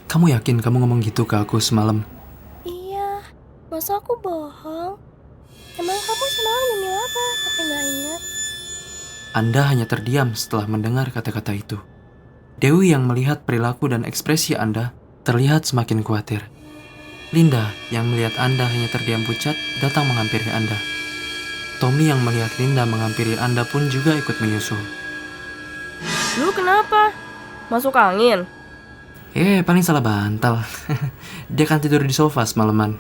Kamu yakin kamu ngomong gitu ke aku semalam? Iya, masa aku bohong? Emang kamu semalam nyemil apa? Tapi nggak ingat. Anda hanya terdiam setelah mendengar kata-kata itu. Dewi yang melihat perilaku dan ekspresi Anda terlihat semakin khawatir. Linda yang melihat Anda hanya terdiam pucat datang menghampiri Anda. Tommy yang melihat Linda menghampiri Anda pun juga ikut menyusul. Lu kenapa? Masuk angin? Paling salah bantal. Dia kan tidur di sofa semalaman.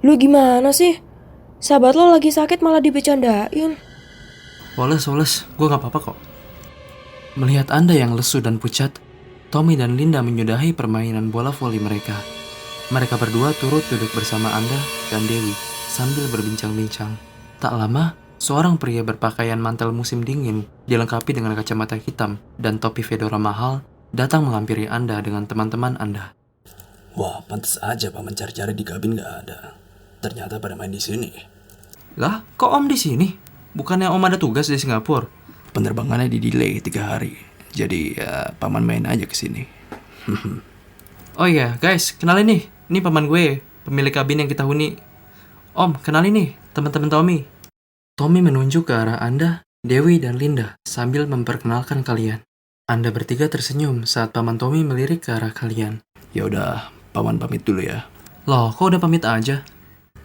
Lu gimana sih? Sahabat lo lagi sakit malah dibecandain. Woles, gue gak apa-apa kok. Melihat Anda yang lesu dan pucat, Tommy dan Linda menyudahi permainan bola voli mereka. Mereka berdua turut duduk bersama Anda dan Dewi sambil berbincang-bincang. Tak lama, seorang pria berpakaian mantel musim dingin, dilengkapi dengan kacamata hitam dan topi fedora mahal, datang menghampiri Anda dengan teman-teman Anda. Wah, pantas aja paman cari-cari di kabin nggak ada. Ternyata pada main di sini. Lah, kok Om di sini? Bukannya Om ada tugas di Singapura? Penerbangannya di delay 3 hari. Jadi ya paman main aja ke sini. Oh iya, guys, kenalin nih. Ini paman gue, pemilik kabin yang kita huni. Om, kenalin nih, teman-teman Tommy. Tommy menunjuk ke arah Anda, Dewi, dan Linda sambil memperkenalkan kalian. Anda bertiga tersenyum saat paman Tommy melirik ke arah kalian. Ya udah, paman pamit dulu ya. Loh, kok udah pamit aja?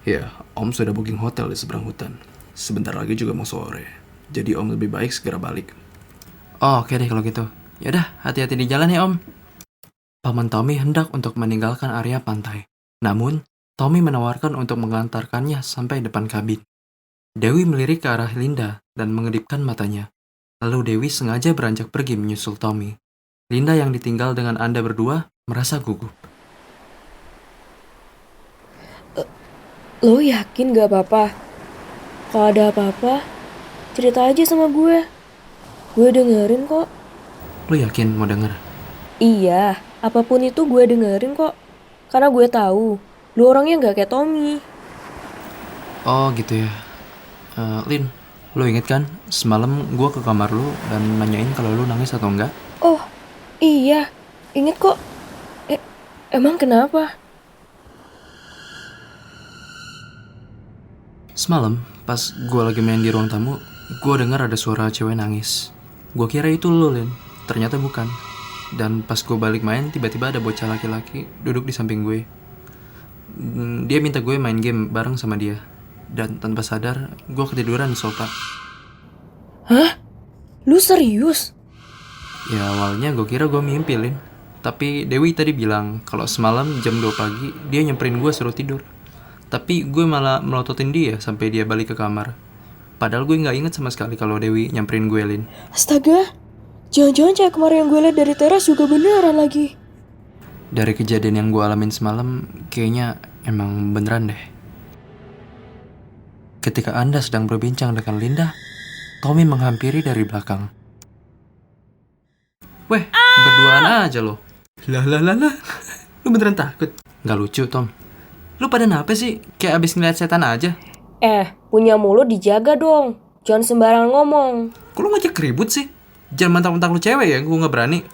Ya, Om sudah booking hotel di seberang hutan. Sebentar lagi juga mau sore. Jadi Om lebih baik segera balik. Oh, oke deh kalau gitu. Yaudah, hati-hati di jalan ya, Om. Paman Tommy hendak untuk meninggalkan area pantai. Namun, Tommy menawarkan untuk mengantarkannya sampai depan kabin. Dewi melirik ke arah Linda dan mengedipkan matanya. Lalu Dewi sengaja beranjak pergi menyusul Tommy. Linda yang ditinggal dengan Anda berdua merasa gugup. Lo yakin gak apa-apa? Kalau ada apa-apa, cerita aja sama gue. Gue dengerin kok. Lo yakin mau denger? Iya, apapun itu gue dengerin kok. Karena gue tahu, lu orangnya gak kayak Tommy. Oh gitu ya. Lin, lo inget kan semalam gue ke kamar lo dan nanyain kalau lo nangis atau enggak? Oh, iya, inget kok. Emang kenapa? Semalam, pas gue lagi main di ruang tamu, gue dengar ada suara cewek nangis. Gue kira itu lo, Lin. Ternyata bukan. Dan pas gue balik main, tiba-tiba ada bocah laki-laki duduk di samping gue. Dia minta gue main game bareng sama dia. Dan tanpa sadar, gue ketiduran di sofa. Hah? Lu serius? Ya awalnya gue kira gue mimpi, Lin. Tapi Dewi tadi bilang kalau semalam jam 2 pagi dia nyamperin gue suruh tidur. Tapi gue malah melototin dia sampai dia balik ke kamar. Padahal gue gak inget sama sekali kalau Dewi nyamperin gue, Lin. Astaga, jangan-jangan cewek kemarin yang gue liat dari teras juga beneran lagi. Dari kejadian yang gue alamin semalam, kayaknya emang beneran deh. Ketika Anda sedang berbincang dengan Linda, Tommy menghampiri dari belakang. Weh, berduaan aja lo. Lah. Lu beneran takut? Gak lucu, Tom. Lu pada kenapa sih? Kayak abis ngeliat setan aja. Punya mulut dijaga dong. Jangan sembarangan ngomong. Kok lu ngajak ribut sih? Jangan mentang-mentang lu cewek ya, gue gak berani.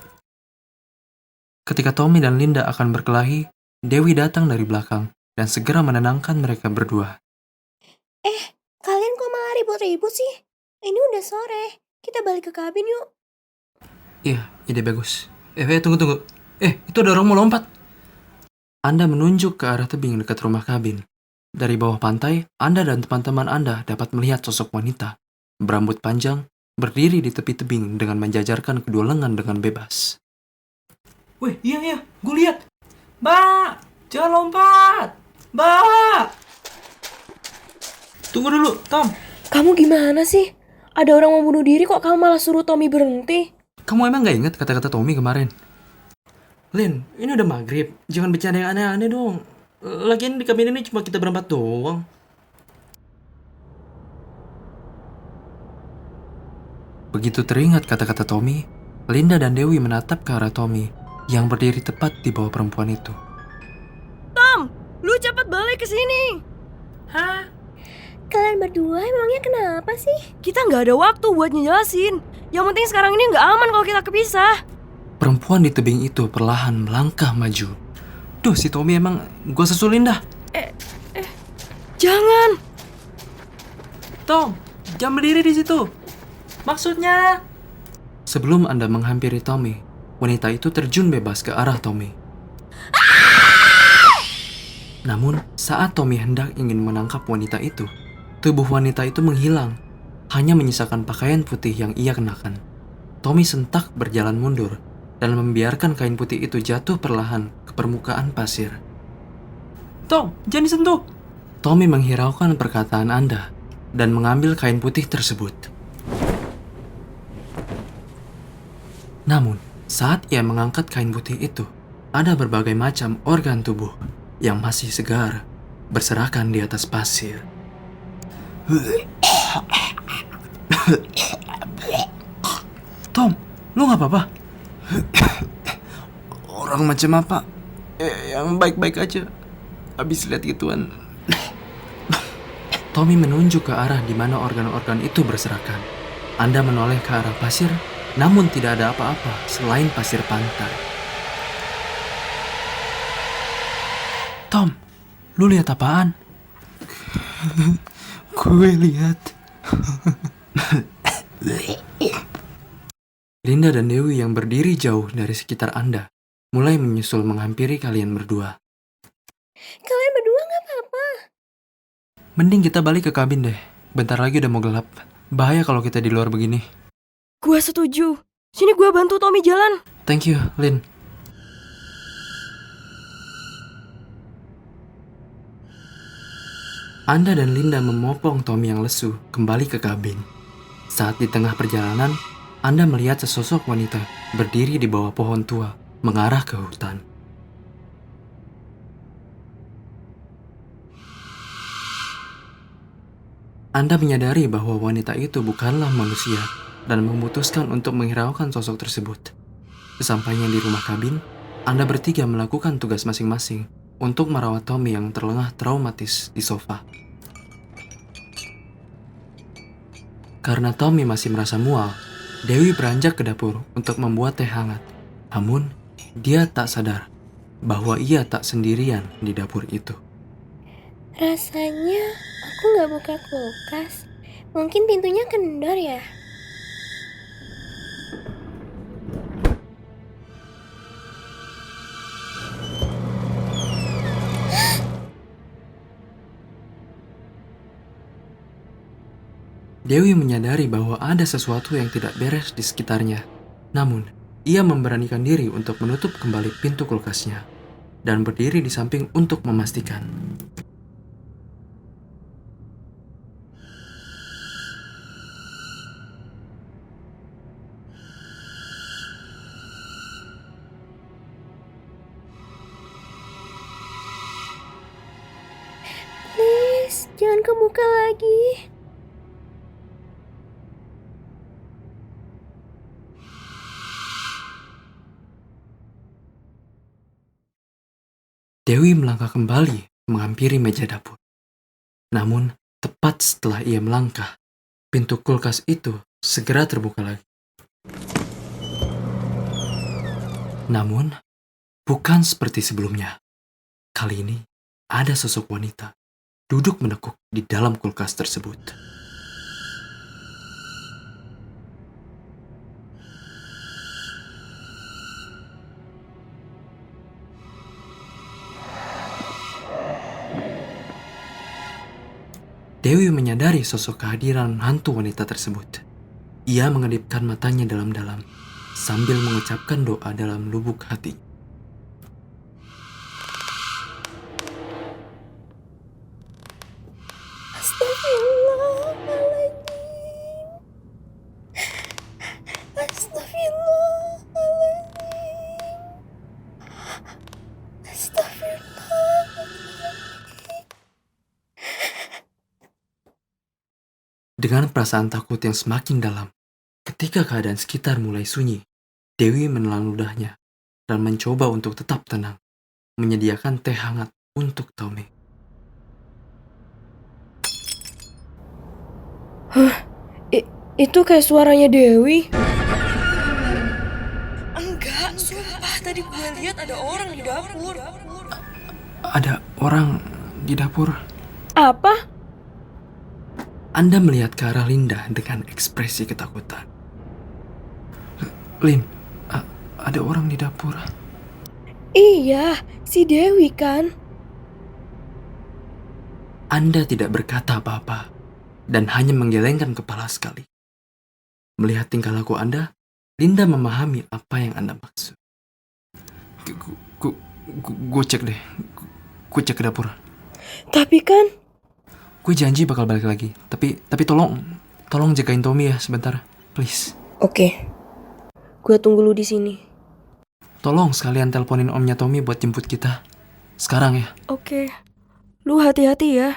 Ketika Tommy dan Linda akan berkelahi, Dewi datang dari belakang dan segera menenangkan mereka berdua. Kalian kok malah ribut-ribut sih? Ini udah sore. Kita balik ke kabin yuk. Iya, ide bagus. Tunggu. Itu ada orang mau lompat. Anda menunjuk ke arah tebing dekat rumah kabin. Dari bawah pantai, Anda dan teman-teman Anda dapat melihat sosok wanita berambut panjang, berdiri di tepi tebing dengan menjajarkan kedua lengan dengan bebas. Weh, iya, gue lihat. Mbak, jangan lompat. Mbak. Tunggu dulu, Tom. Kamu gimana sih? Ada orang mau bunuh diri kok kamu malah suruh Tommy berhenti? Kamu emang gak ingat kata-kata Tommy kemarin? Lin, ini udah maghrib. Jangan bercanda yang aneh-aneh dong. Lagian di kabin ini cuma kita berempat doang. Begitu teringat kata-kata Tommy, Linda dan Dewi menatap ke arah Tommy yang berdiri tepat di bawah perempuan itu. Tom, lu cepat balik ke sini. Hah? Kalian berdua emangnya kenapa sih? Kita nggak ada waktu buat ngejelasin. Yang penting sekarang ini nggak aman kalau kita kepisah. Perempuan di tebing itu perlahan melangkah maju. Duh, si Tommy emang gue susulin dah. Jangan! Tom, jangan berdiri di situ. Maksudnya? Sebelum Anda menghampiri Tommy, wanita itu terjun bebas ke arah Tommy. Namun, saat Tommy hendak ingin menangkap wanita itu, tubuh wanita itu menghilang, hanya menyisakan pakaian putih yang ia kenakan. Tommy sentak berjalan mundur dan membiarkan kain putih itu jatuh perlahan ke permukaan pasir. Tom, jangan disentuh! Tommy menghiraukan perkataan Anda dan mengambil kain putih tersebut. Namun, saat ia mengangkat kain putih itu, ada berbagai macam organ tubuh yang masih segar berserakan di atas pasir. Tom, lu gak apa-apa? Orang macam apa? Yang baik-baik aja. Habis lihat gituan. Tommy menunjuk ke arah di mana organ-organ itu berserakan. Anda menoleh ke arah pasir, namun tidak ada apa-apa selain pasir pantai. Tom, lu lihat apaan? Gue lihat. Linda dan Dewi yang berdiri jauh dari sekitar Anda mulai menyusul menghampiri kalian berdua. Kalian berdua gak apa-apa. Mending kita balik ke kabin deh. Bentar lagi udah mau gelap. Bahaya kalau kita di luar begini. Gue setuju. Sini gue bantu Tommy jalan. Thank you, Lin. Anda dan Linda memopong Tommy yang lesu kembali ke kabin. Saat di tengah perjalanan, Anda melihat sesosok wanita berdiri di bawah pohon tua mengarah ke hutan. Anda menyadari bahwa wanita itu bukanlah manusia dan memutuskan untuk menghiraukan sosok tersebut. Sesampainya di rumah kabin, Anda bertiga melakukan tugas masing-masing untuk merawat Tommy yang terlengah traumatis di sofa. Karena Tommy masih merasa mual, Dewi beranjak ke dapur untuk membuat teh hangat. Namun, dia tak sadar bahwa ia tak sendirian di dapur itu. Rasanya aku nggak buka kulkas. Mungkin pintunya kendor ya. Dewi menyadari bahwa ada sesuatu yang tidak beres di sekitarnya. Namun, ia memberanikan diri untuk menutup kembali pintu kulkasnya dan berdiri di samping untuk memastikan. Please, jangan kebuka lagi. Dewi melangkah kembali menghampiri meja dapur. Namun, tepat setelah ia melangkah, pintu kulkas itu segera terbuka lagi. Namun, bukan seperti sebelumnya. Kali ini, ada sosok wanita duduk menekuk di dalam kulkas tersebut. Dewi menyadari sosok kehadiran hantu wanita tersebut. Ia mengedipkan matanya dalam-dalam sambil mengucapkan doa dalam lubuk hati. Astagfirullahaladzim. Astagfirullahaladzim. Astagfirullah. Dengan perasaan takut yang semakin dalam, ketika keadaan sekitar mulai sunyi, Dewi menelan ludahnya dan mencoba untuk tetap tenang, menyediakan teh hangat untuk Tommy. Itu kayak suaranya Dewi. Enggak, tadi gue lihat ada orang di dapur. Ada orang di dapur. Apa? Anda melihat ke arah Linda dengan ekspresi ketakutan. Lin, ada orang di dapur. Iya, si Dewi kan? Anda tidak berkata apa-apa dan hanya menggelengkan kepala sekali. Melihat tingkah laku Anda, Linda memahami apa yang Anda maksud. Gue cek deh. Gue cek ke dapur. Tapi kan... Gue janji bakal balik lagi. Tapi tolong jagain Tommy ya sebentar, please. Oke, gue tunggu lu di sini. Tolong sekalian teleponin omnya Tommy buat jemput kita. Sekarang ya. Oke, lu hati-hati ya.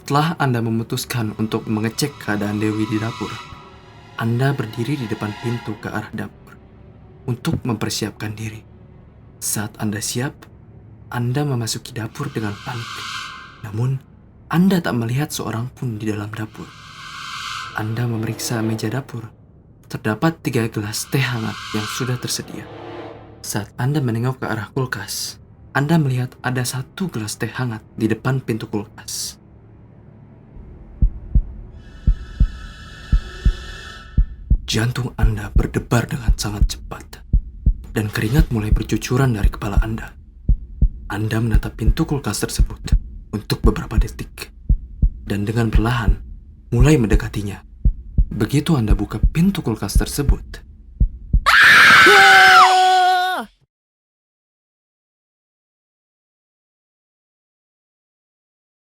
Setelah Anda memutuskan untuk mengecek keadaan Dewi di dapur, Anda berdiri di depan pintu ke arah dapur untuk mempersiapkan diri. Saat Anda siap, Anda memasuki dapur dengan panik. Namun, Anda tak melihat seorang pun di dalam dapur. Anda memeriksa meja dapur. Terdapat 3 gelas teh hangat yang sudah tersedia. Saat Anda menengok ke arah kulkas, Anda melihat ada 1 gelas teh hangat di depan pintu kulkas. Jantung Anda berdebar dengan sangat cepat, dan keringat mulai bercucuran dari kepala Anda. Anda menatap pintu kulkas tersebut untuk beberapa detik, dan dengan perlahan mulai mendekatinya. Begitu Anda buka pintu kulkas tersebut,